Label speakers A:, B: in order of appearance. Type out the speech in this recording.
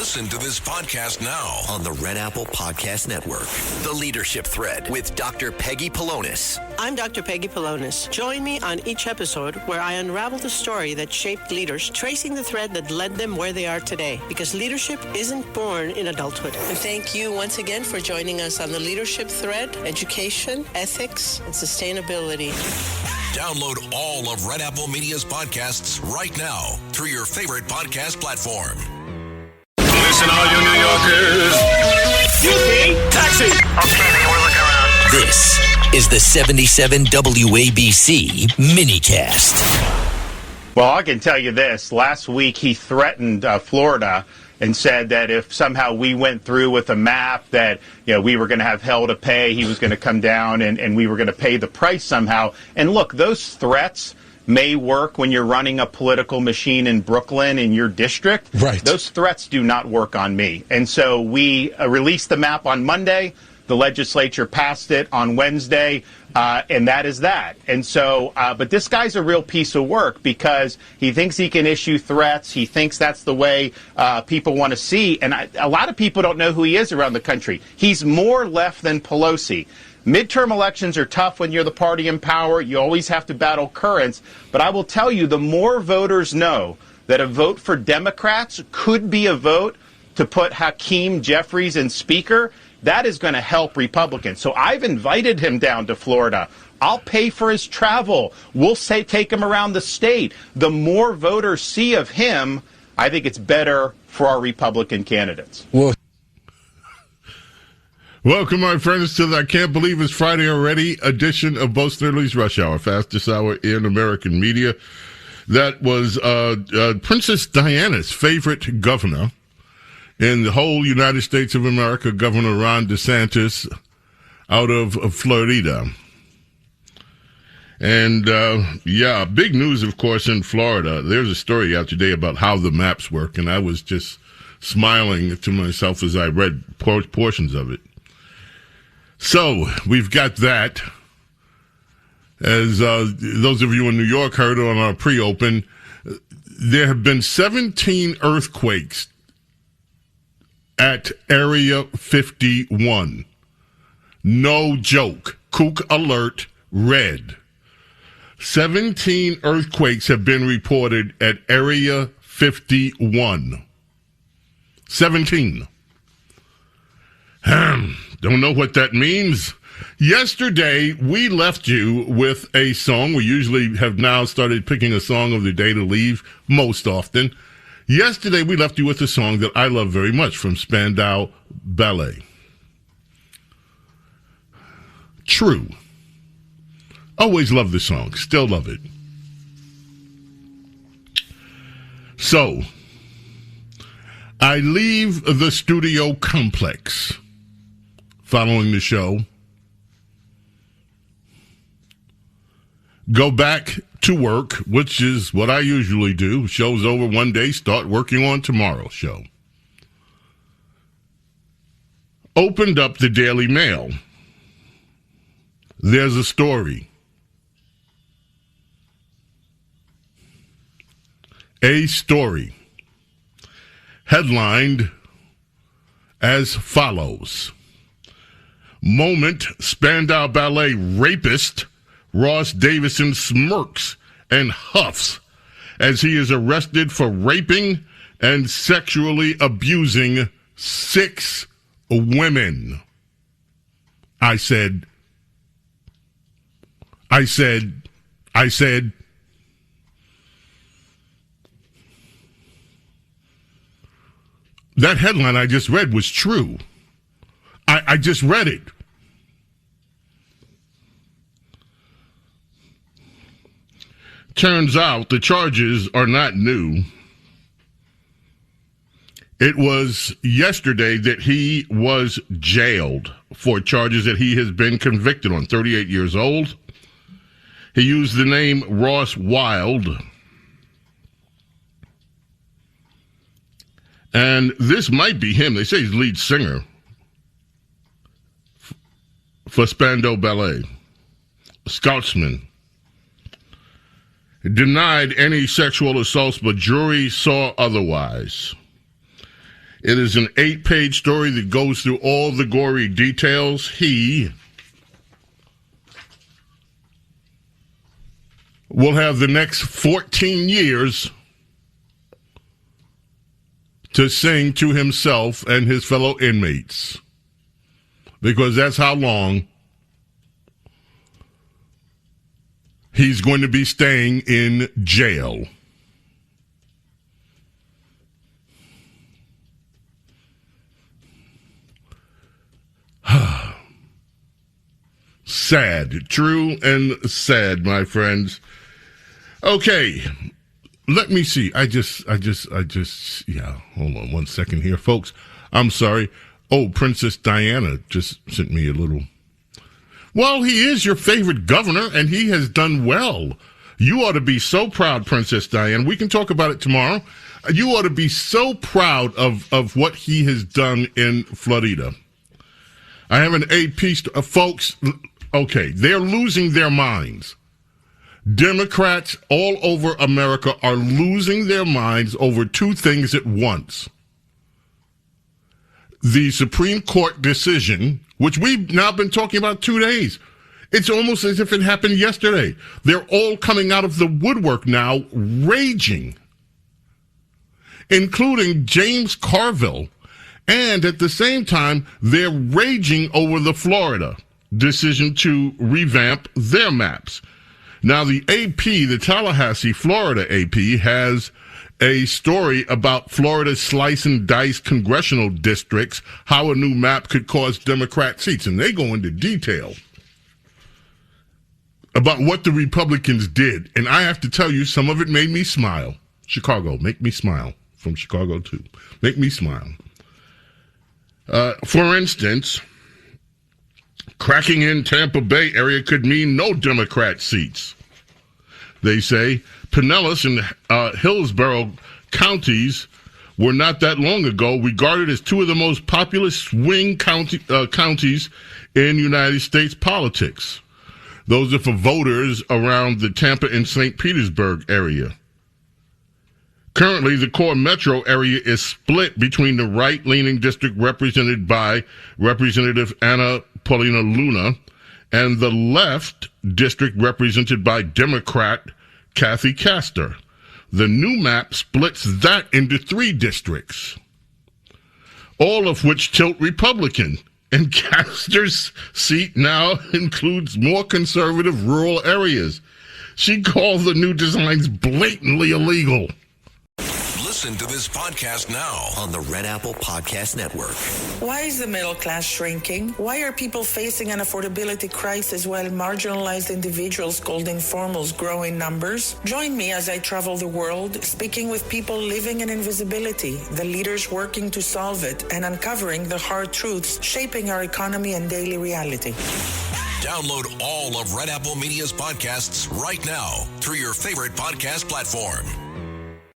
A: Listen to this podcast now
B: on the Red Apple Podcast Network. The Leadership Thread with Dr. Peggy Polonis.
C: I'm Dr. Peggy Polonis. Join me on each episode where I unravel the story that shaped leaders, tracing the thread that led them where they are today. Because leadership isn't born in adulthood. And thank you once again for joining us on the Leadership Thread, education, ethics, and sustainability.
A: Download all of Red Apple Media's podcasts right now through your favorite podcast platform.
D: Listen, all you New Yorkers.
E: Excuse me, taxi.
D: Okay, man, we're looking around.
B: This is the 77 WABC minicast.
F: Well, I can tell you this. Last week, he threatened Florida and said that if somehow we went through with a map that, we were going to have hell to pay, he was going to come down and we were going to pay the price somehow. And look, those threats may work when you're running a political machine in Brooklyn in your district.
G: Right.
F: Those threats do not work on me. And so we released the map on Monday. The legislature passed it on Wednesday, and that is that. And so, but this guy's a real piece of work because he thinks he can issue threats. He thinks that's the way people want to see. And a lot of people don't know who he is around the country. He's more left than Pelosi. Midterm elections are tough when you're the party in power. You always have to battle currents. But I will tell you, the more voters know that a vote for Democrats could be a vote to put Hakeem Jeffries in Speaker, that is going to help Republicans. So I've invited him down to Florida. I'll pay for his travel. We'll take him around the state. The more voters see of him, I think it's better for our Republican candidates.
G: Welcome, my friends, to the I Can't Believe It's Friday Already edition of Bo Snerdley's Rush Hour, fastest hour in American media. That was Princess Diana's favorite governor in the whole United States of America, Governor Ron DeSantis, out of Florida. And, big news, of course, in Florida. There's a story out today about how the maps work, and I was just smiling to myself as I read portions of it. So, we've got that. As those of you in New York heard on our pre-open, there have been 17 earthquakes at Area 51. No joke. Kook alert, red. 17 earthquakes have been reported at Area 51. 17. Don't know what that means. Yesterday, we left you with a song. We usually have now started picking a song of the day to leave most often. Yesterday, we left you with a song that I love very much from Spandau Ballet. True. Always love the song. Still love it. So, I leave the studio complex following the show. Go back to work, which is what I usually do. Show's over one day, start working on tomorrow's show. Opened up the Daily Mail. There's a story. A story. Headlined as follows. Moment, Spandau Ballet rapist Ross Davison smirks and huffs as he is arrested for raping and sexually abusing 6 women. I said, that headline I just read was true. I just read it. Turns out the charges are not new. It was yesterday that he was jailed for charges that he has been convicted on. 38 years old. He used the name Ross Wild. And this might be him. They say he's lead singer for Spandau Ballet. Scotsman. Denied any sexual assaults, but jury saw otherwise. It is an 8-page story that goes through all the gory details. He will have the next 14 years to sing to himself and his fellow inmates, because that's how long he's going to be staying in jail. Sad, true and sad, my friends. Okay, let me see. I just, yeah, hold on one second here, folks. I'm sorry. Oh, Princess Diana just sent me a little. Well, he is your favorite governor, and he has done well. You ought to be so proud, Princess Diana. We can talk about it tomorrow. You ought to be so proud of what he has done in Florida. I have an AP folks, okay, they're losing their minds. Democrats all over America are losing their minds over two things at once. The Supreme Court decision, which we've now been talking about 2 days. It's almost as if it happened yesterday. They're all coming out of the woodwork now, raging, including James Carville. And at the same time, they're raging over the Florida decision to revamp their maps. Now, the AP, the Tallahassee, Florida AP, has a story about Florida's slice and dice congressional districts, how a new map could cost Democrat seats. And they go into detail about what the Republicans did. And I have to tell you, some of it made me smile. Chicago, make me smile. From Chicago, too. Make me smile. For instance, cracking in Tampa Bay area could mean no Democrat seats. They say Pinellas and Hillsborough counties were not that long ago regarded as two of the most populous swing counties in United States politics. Those are for voters around the Tampa and St. Petersburg area. Currently, the core metro area is split between the right-leaning district represented by Representative Anna Paulina Luna and the left district represented by Democrat Kathy Castor. The new map splits that into 3 districts, all of which tilt Republican. And Castor's seat now includes more conservative rural areas. She called the new designs blatantly illegal.
A: Listen to this podcast now
B: on the Red Apple Podcast Network.
H: Why is the middle class shrinking? Why are people facing an affordability crisis while marginalized individuals called informals grow in numbers? Join me as I travel the world, speaking with people living in invisibility, the leaders working to solve it, and uncovering the hard truths shaping our economy and daily reality.
A: Download all of Red Apple Media's podcasts right now through your favorite podcast platform.